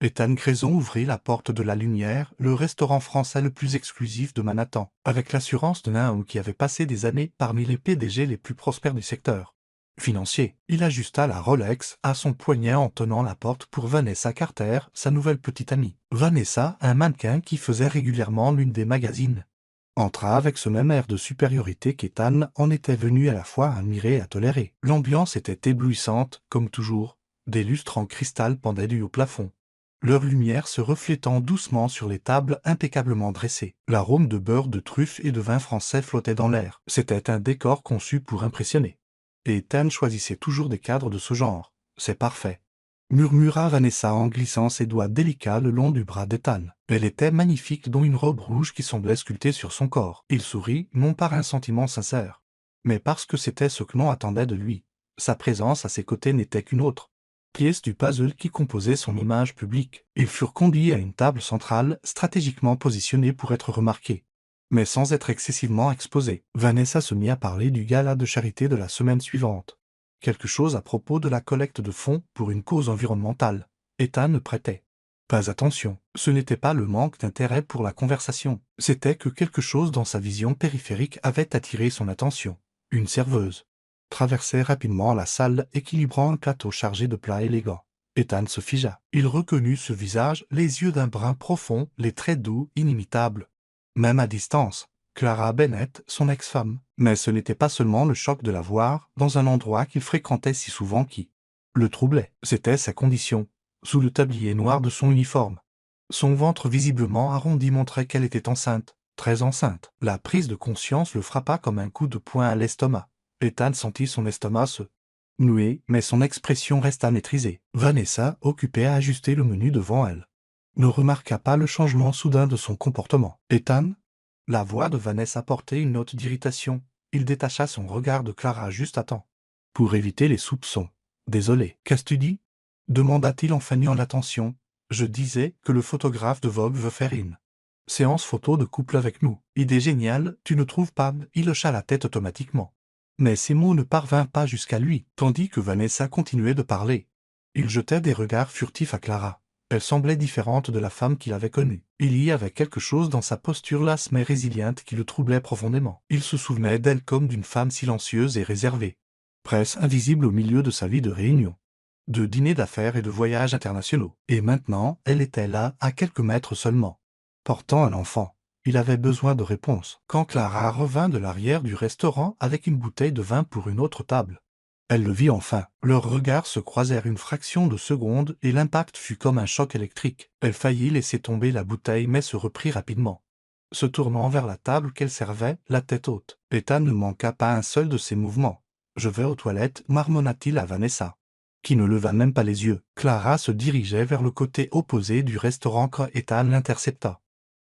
Ethan Grayson ouvrit la porte de la Lumière, le restaurant français le plus exclusif de Manhattan, avec l'assurance d'un homme qui avait passé des années parmi les PDG les plus prospères du secteur financier. Il ajusta la Rolex à son poignet en tenant la porte pour Vanessa Carter, sa nouvelle petite amie. Vanessa, un mannequin qui faisait régulièrement l'une des magazines, entra avec ce même air de supériorité qu'Ethan en était venu à la fois à admirer et à tolérer. L'ambiance était éblouissante, comme toujours. Des lustres en cristal pendaient du haut plafond, leur lumière se reflétant doucement sur les tables impeccablement dressées. L'arôme de beurre, de truffe et de vin français flottait dans l'air. C'était un décor conçu pour impressionner. Et Ethan choisissait toujours des cadres de ce genre. C'est parfait, murmura Vanessa en glissant ses doigts délicats le long du bras d'Ethan. Elle était magnifique, dont une robe rouge qui semblait sculptée sur son corps. Il sourit, non par un sentiment sincère, mais parce que c'était ce que l'on attendait de lui. Sa présence à ses côtés n'était qu'une autre pièce du puzzle qui composait son image publique. Ils furent conduits à une table centrale, stratégiquement positionnée pour être remarqués, mais sans être excessivement exposés. Vanessa se mit à parler du gala de charité de la semaine suivante. Quelque chose à propos de la collecte de fonds pour une cause environnementale. Ethan ne prêtait pas attention. Ce n'était pas le manque d'intérêt pour la conversation, c'était que quelque chose dans sa vision périphérique avait attiré son attention. Une serveuse traversait rapidement la salle, équilibrant un plateau chargé de plats élégants. Ethan se figea. Il reconnut ce visage, les yeux d'un brun profond, les traits doux, inimitables. Même à distance, Clara Bennett, son ex-femme. Mais ce n'était pas seulement le choc de la voir dans un endroit qu'il fréquentait si souvent qui le troublait. C'était sa condition, sous le tablier noir de son uniforme. Son ventre visiblement arrondi montrait qu'elle était enceinte, très enceinte. La prise de conscience le frappa comme un coup de poing à l'estomac. Ethan sentit son estomac se nouer, mais son expression resta maîtrisée. Vanessa, occupée à ajuster le menu devant elle, ne remarqua pas le changement soudain de son comportement. Ethan? La voix de Vanessa portait une note d'irritation. Il détacha son regard de Clara juste à temps pour éviter les soupçons. « Désolé, qu'est-ce que tu dis ?» demanda-t-il en feignant l'attention. « Je disais que le photographe de Vogue veut faire une séance photo de couple avec nous. Idée géniale, tu ne trouves pas ?» Il hocha la tête automatiquement. Mais ces mots ne parvinrent pas jusqu'à lui, tandis que Vanessa continuait de parler. Il jetait des regards furtifs à Clara. Elle semblait différente de la femme qu'il avait connue. Il y avait quelque chose dans sa posture lasse mais résiliente qui le troublait profondément. Il se souvenait d'elle comme d'une femme silencieuse et réservée, presque invisible au milieu de sa vie de réunion, de dîners d'affaires et de voyages internationaux. Et maintenant, elle était là, à quelques mètres seulement, portant un enfant. Il avait besoin de réponses. Quand Clara revint de l'arrière du restaurant avec une bouteille de vin pour une autre table, elle le vit enfin. Leurs regards se croisèrent une fraction de seconde et l'impact fut comme un choc électrique. Elle faillit laisser tomber la bouteille mais se reprit rapidement, se tournant vers la table qu'elle servait, la tête haute. Ethan ne manqua pas un seul de ses mouvements. « Je vais aux toilettes » marmonna-t-il à Vanessa, qui ne leva même pas les yeux. Clara se dirigeait vers le côté opposé du restaurant quand Ethan l'intercepta,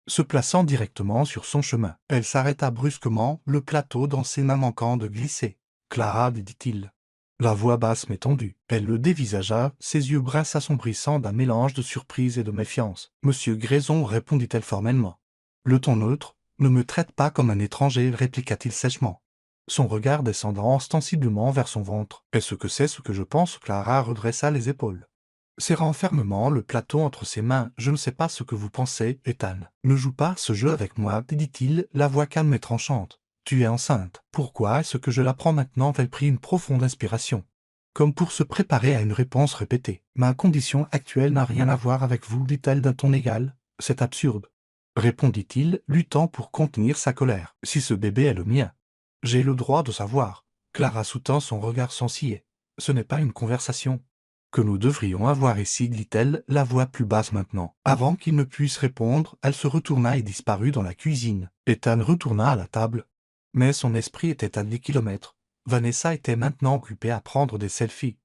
se plaçant directement sur son chemin. Elle s'arrêta brusquement, le plateau dans ses mains manquant de glisser. « Clara, dit-il, la voix basse mais tendue. » Elle le dévisagea, ses yeux bruns s'assombrissant d'un mélange de surprise et de méfiance. « Monsieur Grayson, répondit-elle formellement. Le ton neutre. Ne me traite pas comme un étranger, répliqua-t-il sèchement, son regard descendant ostensiblement vers son ventre. « Est-ce que c'est ce que je pense ?» Clara redressa les épaules, serrant fermement le plateau entre ses mains. « Je ne sais pas ce que vous pensez, Ethan. Ne joue pas ce jeu avec moi, dit-il, la voix calme et tranchante. Tu es enceinte. Pourquoi est-ce que je l'apprends maintenant ?» Elle prit une profonde inspiration, comme pour se préparer à une réponse répétée. « Ma condition actuelle n'a rien à voir avec vous, dit-elle d'un ton égal. C'est absurde, répondit-il, luttant pour contenir sa colère. « Si ce bébé est le mien, j'ai le droit de savoir. » Clara soutint son regard sans ciller. « Ce n'est pas une conversation que nous devrions avoir ici, dit-elle, la voix plus basse maintenant. » Avant qu'il ne puisse répondre, elle se retourna et disparut dans la cuisine. Ethan retourna à la table, mais son esprit était à des kilomètres. Vanessa était maintenant occupée à prendre des selfies,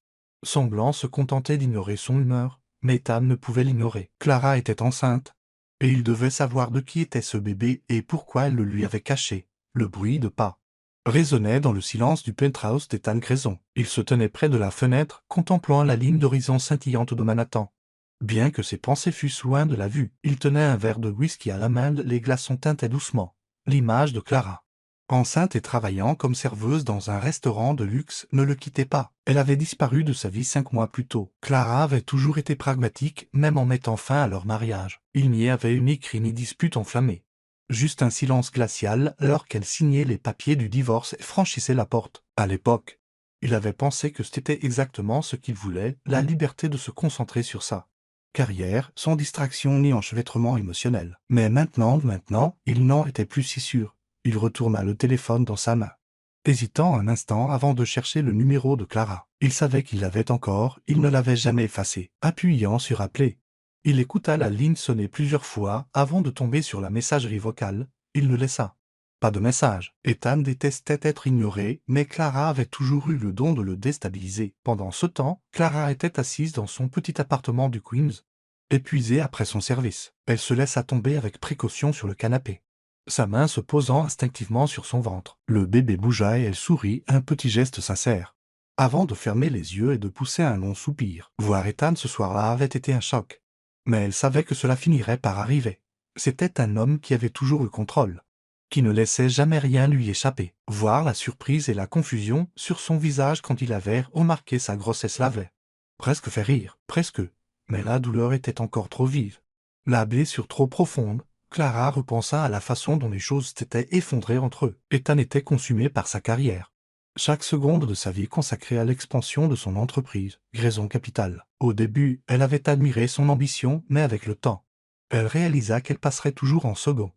semblant se contenter d'ignorer son humeur, mais Ethan ne pouvait l'ignorer. Clara était enceinte, et il devait savoir de qui était ce bébé et pourquoi elle le lui avait caché. Le bruit de pas résonnait dans le silence du penthouse d'Ethan Grayson. Il se tenait près de la fenêtre, contemplant la ligne d'horizon scintillante de Manhattan. Bien que ses pensées fussent loin de la vue, il tenait un verre de whisky à la main, les glaçons tintaient doucement l'image de Clara, Enceinte et travaillant comme serveuse dans un restaurant de luxe, ne le quittait pas. Elle avait disparu de sa vie 5 mois plus tôt. Clara avait toujours été pragmatique, même en mettant fin à leur mariage. Il n'y avait eu ni cri ni dispute enflammée. Juste un silence glacial alors qu'elle signait les papiers du divorce et franchissait la porte. À l'époque, il avait pensé que c'était exactement ce qu'il voulait, la liberté de se concentrer sur sa carrière, sans distraction ni enchevêtrement émotionnel. Mais maintenant, il n'en était plus si sûr. Il retourna le téléphone dans sa main, hésitant un instant avant de chercher le numéro de Clara. Il savait qu'il l'avait encore, il ne l'avait jamais effacé. Appuyant sur appeler, il écouta la ligne sonner plusieurs fois avant de tomber sur la messagerie vocale. Il ne laissa pas de message. Ethan détestait être ignoré, mais Clara avait toujours eu le don de le déstabiliser. Pendant ce temps, Clara était assise dans son petit appartement du Queens, épuisée après son service. Elle se laissa tomber avec précaution sur le canapé, sa main se posant instinctivement sur son ventre. Le bébé bougea et elle sourit, un petit geste sincère, avant de fermer les yeux et de pousser un long soupir. Voir Ethan ce soir-là avait été un choc. Mais elle savait que cela finirait par arriver. C'était un homme qui avait toujours le contrôle, qui ne laissait jamais rien lui échapper. Voir la surprise et la confusion sur son visage quand il avait remarqué sa grossesse l'avait presque fait rire, presque. Mais la douleur était encore trop vive, la blessure trop profonde. Clara repensa à la façon dont les choses s'étaient effondrées entre eux. Ethan était consumé par sa carrière. Chaque seconde de sa vie consacrée à l'expansion de son entreprise, Grayson Capital. Au début, elle avait admiré son ambition, mais avec le temps, elle réalisa qu'elle passerait toujours en second.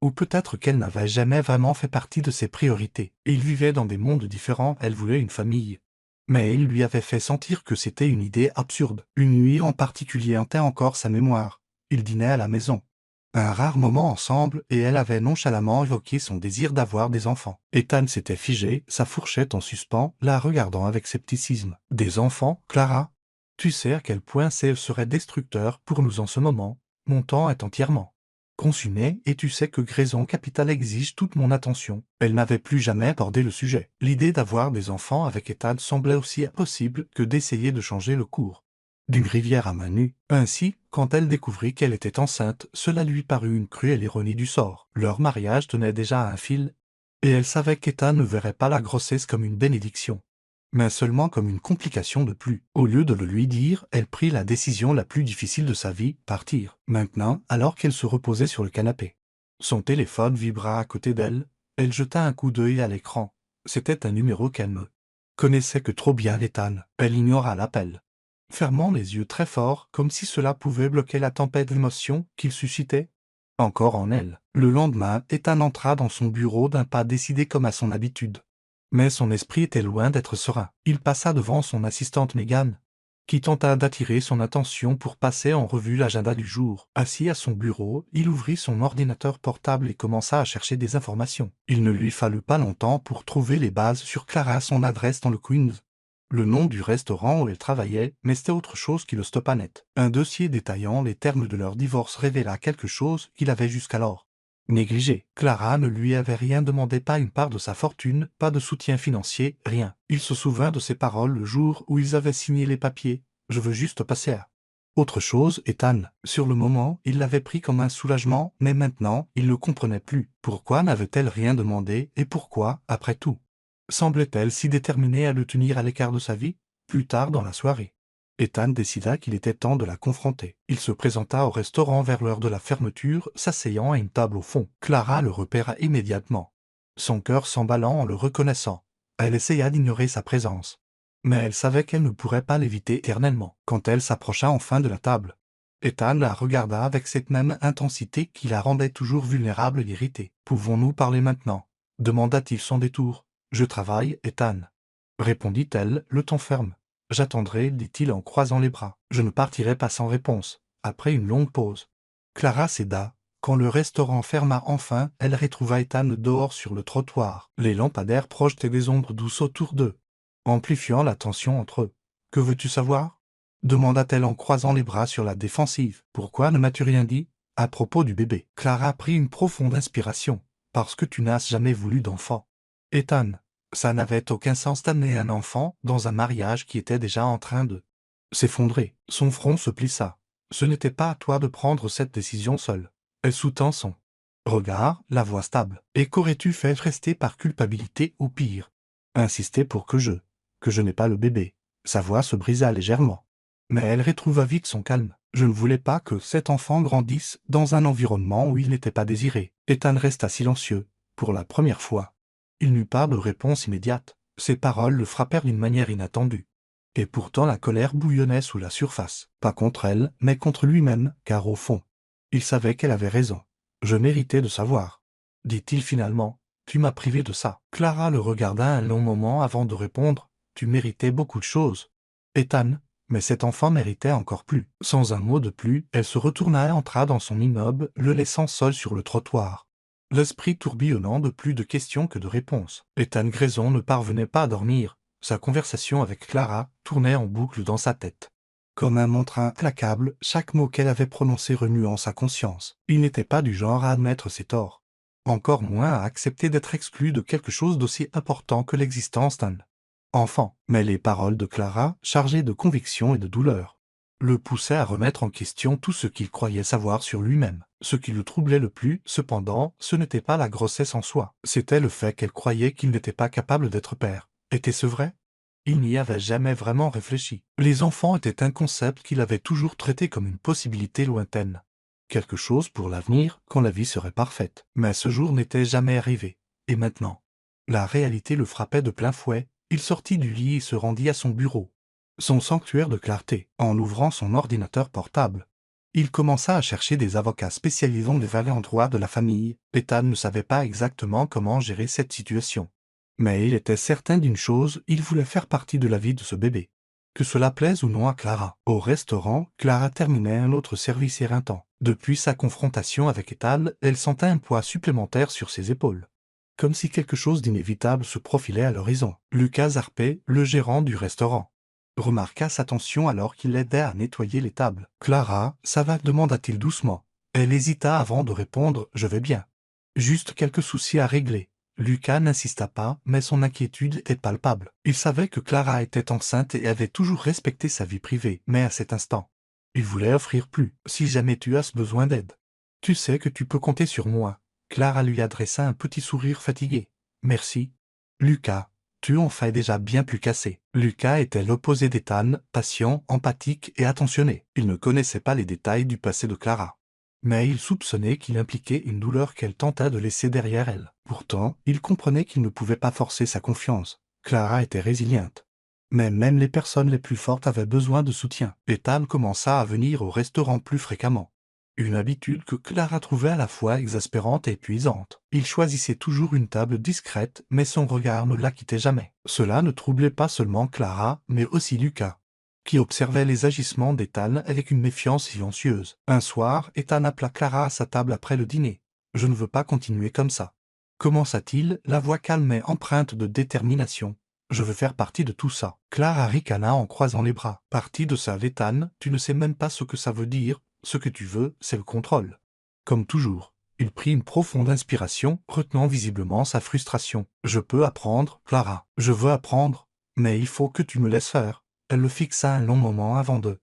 Ou peut-être qu'elle n'avait jamais vraiment fait partie de ses priorités. Ils vivaient dans des mondes différents, elle voulait une famille. Mais il lui avait fait sentir que c'était une idée absurde. Une nuit en particulier hantait encore sa mémoire. Ils dînaient à la maison. Un rare moment ensemble, et elle avait nonchalamment évoqué son désir d'avoir des enfants. Ethan s'était figé, sa fourchette en suspens, la regardant avec scepticisme. Des enfants, Clara? Tu sais à quel point ce serait destructeur pour nous en ce moment. Mon temps est entièrement consumé, et tu sais que Grayson Capital exige toute mon attention. Elle n'avait plus jamais abordé le sujet. L'idée d'avoir des enfants avec Ethan semblait aussi impossible que d'essayer de changer le cours d'une rivière à main nue. Ainsi, quand elle découvrit qu'elle était enceinte, cela lui parut une cruelle ironie du sort. Leur mariage tenait déjà à un fil, et elle savait qu'Ethan ne verrait pas la grossesse comme une bénédiction, mais seulement comme une complication de plus. Au lieu de le lui dire, elle prit la décision la plus difficile de sa vie, partir. Maintenant, alors qu'elle se reposait sur le canapé, son téléphone vibra à côté d'elle. Elle jeta un coup d'œil à l'écran. C'était un numéro qu'elle ne connaissait que trop bien, Ethan. Elle ignora l'appel, fermant les yeux très fort, comme si cela pouvait bloquer la tempête d'émotions qu'il suscitait encore en elle. Le lendemain, Ethan entra dans son bureau d'un pas décidé comme à son habitude. Mais son esprit était loin d'être serein. Il passa devant son assistante Megan, qui tenta d'attirer son attention pour passer en revue l'agenda du jour. Assis à son bureau, il ouvrit son ordinateur portable et commença à chercher des informations. Il ne lui fallut pas longtemps pour trouver les bases sur Clara, son adresse dans le Queens, le nom du restaurant où elle travaillait, mais c'était autre chose qui le stoppa net. Un dossier détaillant les termes de leur divorce révéla quelque chose qu'il avait jusqu'alors négligé. Clara ne lui avait rien demandé, pas une part de sa fortune, pas de soutien financier, rien. Il se souvint de ses paroles le jour où ils avaient signé les papiers. Je veux juste passer à autre chose, Ethan. Sur le moment, il l'avait pris comme un soulagement, mais maintenant, il ne comprenait plus. Pourquoi n'avait-elle rien demandé, et pourquoi, après tout, semblait-elle si déterminée à le tenir à l'écart de sa vie? Plus tard dans la soirée, Ethan décida qu'il était temps de la confronter. Il se présenta au restaurant vers l'heure de la fermeture, s'asseyant à une table au fond. Clara le repéra immédiatement, son cœur s'emballant en le reconnaissant. Elle essaya d'ignorer sa présence, mais elle savait qu'elle ne pourrait pas l'éviter éternellement. Quand elle s'approcha enfin de la table, Ethan la regarda avec cette même intensité qui la rendait toujours vulnérable et irritée. « Pouvons-nous parler maintenant ?» demanda-t-il sans détour. « Je travaille, Ethan, » répondit-elle, le ton ferme. « J'attendrai, dit-il en croisant les bras. Je ne partirai pas sans réponse. » Après une longue pause, Clara céda. Quand le restaurant ferma enfin, elle retrouva Ethan dehors sur le trottoir. Les lampadaires projetaient des ombres douces autour d'eux, amplifiant la tension entre eux. « Que veux-tu savoir ?» demanda-t-elle en croisant les bras sur la défensive. « Pourquoi ne m'as-tu rien dit à propos du bébé ?» Clara prit une profonde inspiration. « Parce que tu n'as jamais voulu d'enfant, Ethan. Ça n'avait aucun sens d'amener un enfant dans un mariage qui était déjà en train de s'effondrer. » Son front se plissa. « Ce n'était pas à toi de prendre cette décision seule. » Elle soutint son Regard, la voix stable. Et qu'aurais-tu fait rester par culpabilité ou pire? Insister pour que je n'ai pas le bébé. Sa voix se brisa légèrement. Mais elle retrouva vite son calme. Je ne voulais pas que cet enfant grandisse dans un environnement où il n'était pas désiré. Ethan resta silencieux, pour la première fois. Il n'eut pas de réponse immédiate. Ses paroles le frappèrent d'une manière inattendue. Et pourtant la colère bouillonnait sous la surface, pas contre elle, mais contre lui-même, car au fond, il savait qu'elle avait raison. Je méritais de savoir. Dit-il finalement, tu m'as privé de ça. Clara le regarda un long moment avant de répondre, tu méritais beaucoup de choses. Ethan, mais cet enfant méritait encore plus. Sans un mot de plus, elle se retourna et entra dans son immeuble, le laissant seul sur le trottoir. L'esprit tourbillonnant de plus de questions que de réponses. Ethan Grayson ne parvenait pas à dormir. Sa conversation avec Clara tournait en boucle dans sa tête. Comme un mantra implacable, chaque mot qu'elle avait prononcé remuant sa conscience. Il n'était pas du genre à admettre ses torts. Encore moins à accepter d'être exclu de quelque chose d'aussi important que l'existence d'un enfant. Mais les paroles de Clara, chargées de conviction et de douleur, le poussaient à remettre en question tout ce qu'il croyait savoir sur lui-même. Ce qui le troublait le plus, cependant, ce n'était pas la grossesse en soi, c'était le fait qu'elle croyait qu'il n'était pas capable d'être père. Était-ce vrai? Il n'y avait jamais vraiment réfléchi. Les enfants étaient un concept qu'il avait toujours traité comme une possibilité lointaine. Quelque chose pour l'avenir, quand la vie serait parfaite. Mais ce jour n'était jamais arrivé. Et maintenant? La réalité le frappait de plein fouet. Il sortit du lit et se rendit à son bureau. Son sanctuaire de clarté, en ouvrant son ordinateur portable. Il commença à chercher des avocats spécialisés dans les valeurs en droit de la famille. Ethan ne savait pas exactement comment gérer cette situation. Mais il était certain d'une chose, il voulait faire partie de la vie de ce bébé. Que cela plaise ou non à Clara. Au restaurant, Clara terminait un autre service éreintant. Depuis sa confrontation avec Ethan, elle sentait un poids supplémentaire sur ses épaules. Comme si quelque chose d'inévitable se profilait à l'horizon. Lucas Zarpé, le gérant du restaurant, remarqua sa tension alors qu'il l'aidait à nettoyer les tables. « Clara, ça va ?» demanda-t-il doucement. Elle hésita avant de répondre « Je vais bien. Juste quelques soucis à régler. » Lucas n'insista pas, mais son inquiétude était palpable. Il savait que Clara était enceinte et avait toujours respecté sa vie privée, mais à cet instant, il voulait offrir plus. « Si jamais tu as besoin d'aide, tu sais que tu peux compter sur moi. » Clara lui adressa un petit sourire fatigué. « Merci. Lucas, tu en fais déjà bien plus qu'assez. » Lucas était l'opposé d'Ethan, patient, empathique et attentionné. Il ne connaissait pas les détails du passé de Clara. Mais il soupçonnait qu'il impliquait une douleur qu'elle tenta de laisser derrière elle. Pourtant, il comprenait qu'il ne pouvait pas forcer sa confiance. Clara était résiliente. Mais même les personnes les plus fortes avaient besoin de soutien. Ethan commença à venir au restaurant plus fréquemment. Une habitude que Clara trouvait à la fois exaspérante et épuisante. Il choisissait toujours une table discrète, mais son regard ne la quittait jamais. Cela ne troublait pas seulement Clara, mais aussi Lucas, qui observait les agissements d'Ethan avec une méfiance silencieuse. Un soir, Ethan appela Clara à sa table après le dîner. « Je ne veux pas continuer comme ça. » Commença-t-il, la voix calme et empreinte de détermination. « Je veux faire partie de tout ça. » Clara ricana en croisant les bras. « Partie de ça, Ethan, tu ne sais même pas ce que ça veut dire. Ce que tu veux, c'est le contrôle. » Comme toujours, il prit une profonde inspiration, retenant visiblement sa frustration. « Je peux apprendre, Clara. Je veux apprendre, mais il faut que tu me laisses faire. » Elle le fixa un long moment avant de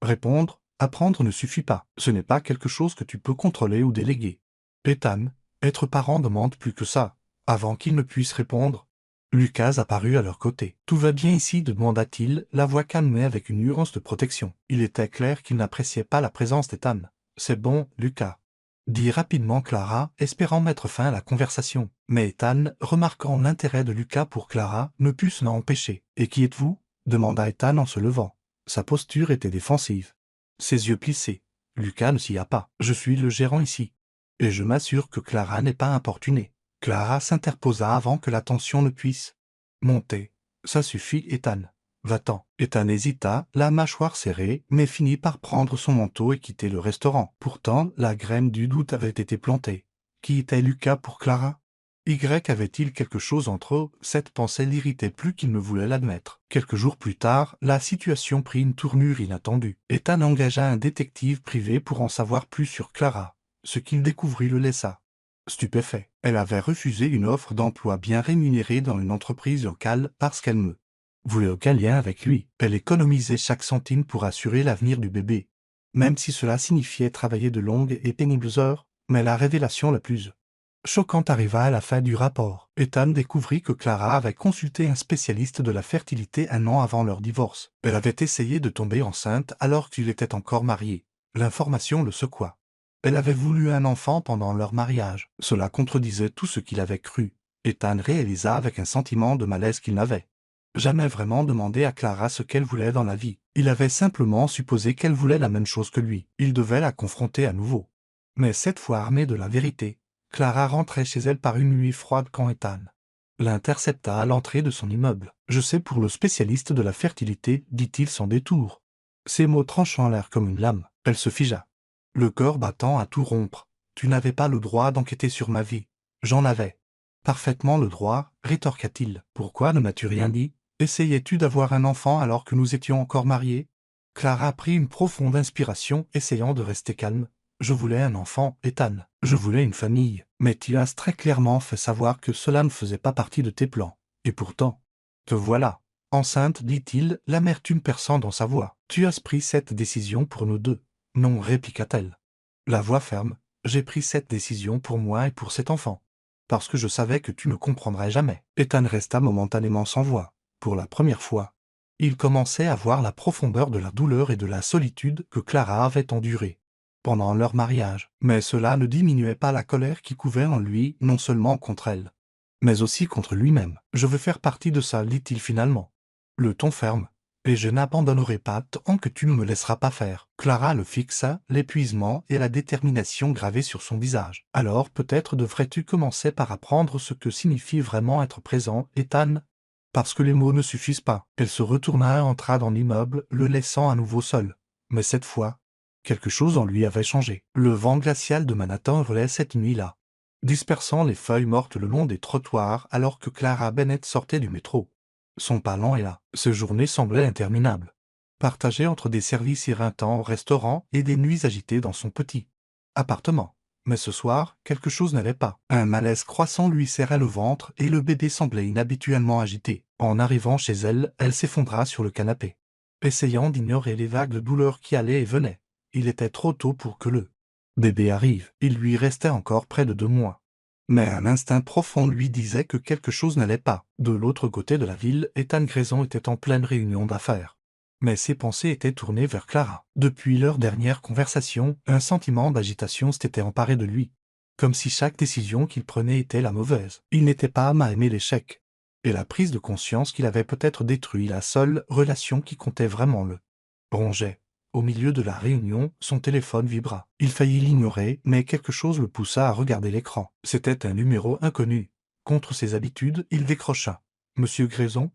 répondre. Apprendre ne suffit pas. Ce n'est pas quelque chose que tu peux contrôler ou déléguer. Ethan, être parent demande plus que ça. Avant qu'il ne puisse répondre, Lucas apparut à leur côté. « Tout va bien ici ?» demanda-t-il, la voix calmée avec une nuance de protection. Il était clair qu'il n'appréciait pas la présence d'Ethan. « C'est bon, Lucas », dit rapidement Clara, espérant mettre fin à la conversation. Mais Ethan, remarquant l'intérêt de Lucas pour Clara, ne put s'en empêcher. « Et qui êtes-vous ?» demanda Ethan en se levant. Sa posture était défensive. Ses yeux plissés. Lucas ne s'y a pas. « Je suis le gérant ici. Et je m'assure que Clara n'est pas importunée. » Clara s'interposa avant que la tension ne puisse monter. « Ça suffit, Ethan. Va-t'en. » Ethan hésita, la mâchoire serrée, mais finit par prendre son manteau et quitter le restaurant. Pourtant, la graine du doute avait été plantée. Qui était Lucas pour Clara? Y avait-il quelque chose entre eux? Cette pensée l'irritait plus qu'il ne voulait l'admettre. Quelques jours plus tard, la situation prit une tournure inattendue. Ethan engagea un détective privé pour en savoir plus sur Clara. Ce qu'il découvrit le laissa stupéfait. Elle avait refusé une offre d'emploi bien rémunérée dans une entreprise locale parce qu'elle ne voulait aucun lien avec lui. Elle économisait chaque centime pour assurer l'avenir du bébé. Même si cela signifiait travailler de longues et pénibles heures, Mais la révélation la plus choquante arriva à la fin du rapport. Ethan découvrit que Clara avait consulté un spécialiste de la fertilité un an avant leur divorce. Elle avait essayé de tomber enceinte alors qu'il était encore marié. L'information le secoua. Elle avait voulu un enfant pendant leur mariage. Cela contredisait tout ce qu'il avait cru. Ethan réalisa avec un sentiment de malaise qu'il n'avait jamais vraiment demandé à Clara ce qu'elle voulait dans la vie. Il avait simplement supposé qu'elle voulait la même chose que lui. Il devait la confronter à nouveau. Mais cette fois armée de la vérité, Clara rentrait chez elle par une nuit froide quand Ethan l'intercepta à l'entrée de son immeuble. « Je sais pour le spécialiste de la fertilité, dit-il sans détour. » Ces mots tranchant l'air comme une lame. Elle se figea, le cœur battant à tout rompre. « Tu n'avais pas le droit d'enquêter sur ma vie. »« J'en avais. »« Parfaitement le droit, rétorqua-t-il. »« Pourquoi ne m'as-tu rien dit? Essayais-tu d'avoir un enfant alors que nous étions encore mariés ?» Clara prit une profonde inspiration, essayant de rester calme. « Je voulais un enfant, Ethan. Je voulais une famille. Mais tu as très clairement fait savoir que cela ne faisait pas partie de tes plans. Et pourtant, te voilà. Enceinte, dit-il, l'amertume perçant dans sa voix. Tu as pris cette décision pour nous deux. Non, répliqua-t-elle. La voix ferme. J'ai pris cette décision pour moi et pour cet enfant. Parce que je savais que tu ne comprendrais jamais. Ethan resta momentanément sans voix. Pour la première fois, il commençait à voir la profondeur de la douleur et de la solitude que Clara avait endurée pendant leur mariage. Mais cela ne diminuait pas la colère qui couvait en lui, non seulement contre elle, mais aussi contre lui-même. « Je veux faire partie de ça, dit-il finalement. Le ton ferme. Et je n'abandonnerai pas tant que tu ne me laisseras pas faire. » Clara le fixa, l'épuisement et la détermination gravés sur son visage. « Alors peut-être devrais-tu commencer par apprendre ce que signifie vraiment être présent, Ethan ? Parce que les mots ne suffisent pas. » Elle se retourna et entra dans l'immeuble, le laissant à nouveau seul. Mais cette fois, quelque chose en lui avait changé. Le vent glacial de Manhattan volait cette nuit-là, dispersant les feuilles mortes le long des trottoirs alors que Clara Bennett sortait du métro. Son pas lent et là. Ces journées semblaient interminables, partagées entre des services éreintants au restaurant et des nuits agitées dans son petit appartement. Mais ce soir, quelque chose n'allait pas. Un malaise croissant lui serrait le ventre et le bébé semblait inhabituellement agité. En arrivant chez elle, elle s'effondra sur le canapé, essayant d'ignorer les vagues de douleur qui allaient et venaient. Il était trop tôt pour que le bébé arrive. Il lui restait encore près de 2 mois. Mais un instinct profond lui disait que quelque chose n'allait pas. De l'autre côté de la ville, Ethan Grayson était en pleine réunion d'affaires. Mais ses pensées étaient tournées vers Clara. Depuis leur dernière conversation, un sentiment d'agitation s'était emparé de lui, comme si chaque décision qu'il prenait était la mauvaise. Il n'était pas âme à aimer l'échec. Et la prise de conscience qu'il avait peut-être détruit la seule relation qui comptait vraiment le rongeait. Au milieu de la réunion, son téléphone vibra. Il faillit l'ignorer, mais quelque chose le poussa à regarder l'écran. C'était un numéro inconnu. Contre ses habitudes, il décrocha. « Monsieur Grayson ?»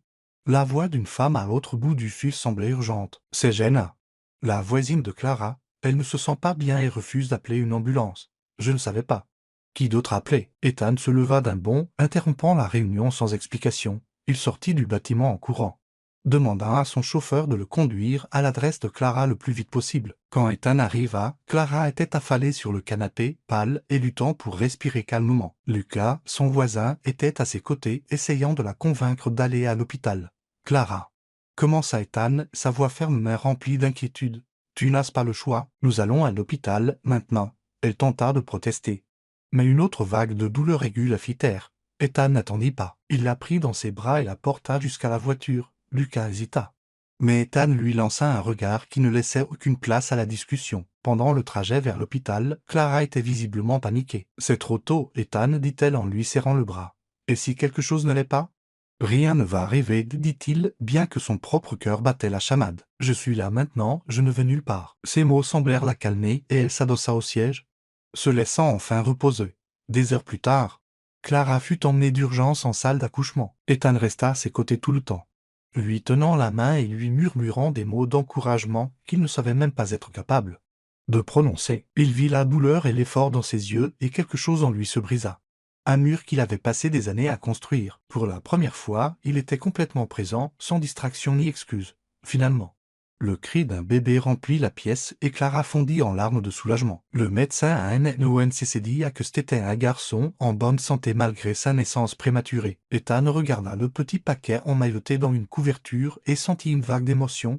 La voix d'une femme à l'autre bout du fil semblait urgente. « C'est Jenna, la voisine de Clara. Elle ne se sent pas bien et refuse d'appeler une ambulance. Je ne savais pas. » Qui d'autre appelait? Ethan se leva d'un bond, interrompant la réunion sans explication. Il sortit du bâtiment en courant, demanda à son chauffeur de le conduire à l'adresse de Clara le plus vite possible. Quand Ethan arriva, Clara était affalée sur le canapé, pâle et luttant pour respirer calmement. Lucas, son voisin, était à ses côtés, essayant de la convaincre d'aller à l'hôpital. « Clara » commença Ethan, sa voix ferme mais remplie d'inquiétude. « Tu n'as pas le choix. Nous allons à l'hôpital, maintenant. » Elle tenta de protester. Mais une autre vague de douleur aiguë la fit taire. Ethan n'attendit pas. Il la prit dans ses bras et la porta jusqu'à la voiture. Lucas hésita. Mais Ethan lui lança un regard qui ne laissait aucune place à la discussion. Pendant le trajet vers l'hôpital, Clara était visiblement paniquée. « C'est trop tôt, Ethan, dit-elle en lui serrant le bras. Et si quelque chose n'allait pas ? » « Rien ne va arriver, dit-il, bien que son propre cœur battait la chamade. Je suis là maintenant, je ne vais nulle part. » Ces mots semblèrent la calmer et elle s'adossa au siège, se laissant enfin reposer. Des heures plus tard, Clara fut emmenée d'urgence en salle d'accouchement. Ethan resta à ses côtés tout le temps, lui tenant la main et lui murmurant des mots d'encouragement qu'il ne savait même pas être capable de prononcer. Il vit la douleur et l'effort dans ses yeux et quelque chose en lui se brisa. Un mur qu'il avait passé des années à construire. Pour la première fois, il était complètement présent, sans distraction ni excuse. Finalement, le cri d'un bébé remplit la pièce et Clara fondit en larmes de soulagement. Le médecin à NONCC dit que c'était un garçon en bonne santé malgré sa naissance prématurée. Ethan regarda le petit paquet emmailloté dans une couverture et sentit une vague d'émotion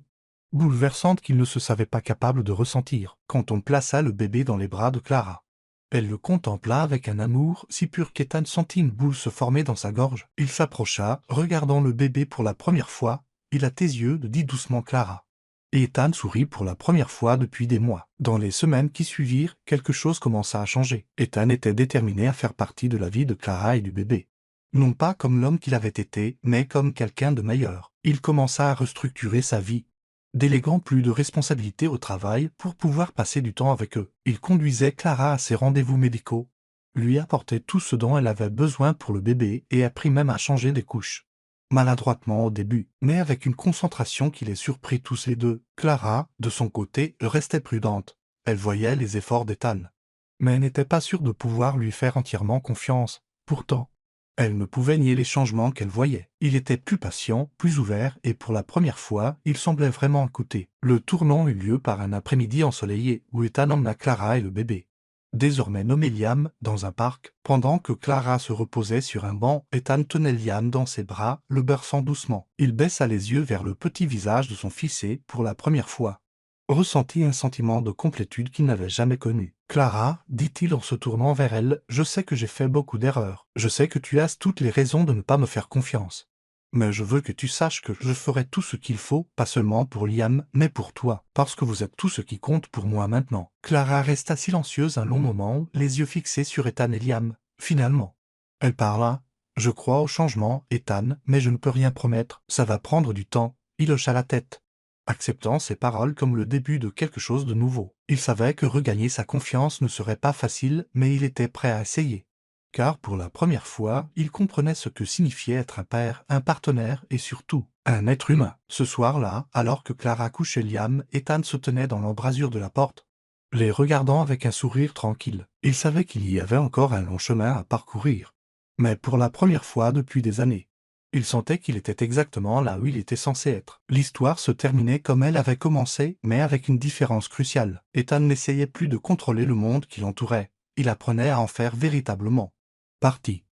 bouleversante qu'il ne se savait pas capable de ressentir quand on plaça le bébé dans les bras de Clara. Elle le contempla avec un amour si pur qu'Ethan sentit une boule se former dans sa gorge. Il s'approcha, regardant le bébé pour la première fois. « Il a tes yeux », dit doucement Clara. Et Ethan sourit pour la première fois depuis des mois. Dans les semaines qui suivirent, quelque chose commença à changer. Ethan était déterminé à faire partie de la vie de Clara et du bébé. Non pas comme l'homme qu'il avait été, mais comme quelqu'un de meilleur. Il commença à restructurer sa vie, déléguant plus de responsabilités au travail pour pouvoir passer du temps avec eux. Il conduisait Clara à ses rendez-vous médicaux, lui apportait tout ce dont elle avait besoin pour le bébé et apprit même à changer des couches. Maladroitement au début, mais avec une concentration qui les surprit tous les deux. Clara, de son côté, restait prudente. Elle voyait les efforts d'Ethan, mais elle n'était pas sûre de pouvoir lui faire entièrement confiance. Pourtant, elle ne pouvait nier les changements qu'elle voyait. Il était plus patient, plus ouvert, et pour la première fois, il semblait vraiment écouter. Le tournant eut lieu par un après-midi ensoleillé, où Ethan emmena Clara et le bébé, désormais nommé Liam, dans un parc. Pendant que Clara se reposait sur un banc, Ethan tenait Liam dans ses bras, le berçant doucement. Il baissa les yeux vers le petit visage de son fils et, pour la première fois, ressentit un sentiment de complétude qu'il n'avait jamais connu. « Clara, dit-il en se tournant vers elle, je sais que j'ai fait beaucoup d'erreurs. Je sais que tu as toutes les raisons de ne pas me faire confiance. Mais je veux que tu saches que je ferai tout ce qu'il faut, pas seulement pour Liam, mais pour toi, parce que vous êtes tout ce qui compte pour moi maintenant. » Clara resta silencieuse un long moment, les yeux fixés sur Ethan et Liam. Finalement, elle parla. « Je crois au changement, Ethan, mais je ne peux rien promettre. Ça va prendre du temps. » Il hocha la tête, acceptant ces paroles comme le début de quelque chose de nouveau. Il savait que regagner sa confiance ne serait pas facile, mais il était prêt à essayer. Car pour la première fois, il comprenait ce que signifiait être un père, un partenaire et surtout, un être humain. Ce soir-là, alors que Clara couchait Liam, Ethan se tenait dans l'embrasure de la porte, les regardant avec un sourire tranquille. Il savait qu'il y avait encore un long chemin à parcourir. Mais pour la première fois depuis des années, il sentait qu'il était exactement là où il était censé être. L'histoire se terminait comme elle avait commencé, mais avec une différence cruciale. Ethan n'essayait plus de contrôler le monde qui l'entourait. Il apprenait à en faire véritablement partie.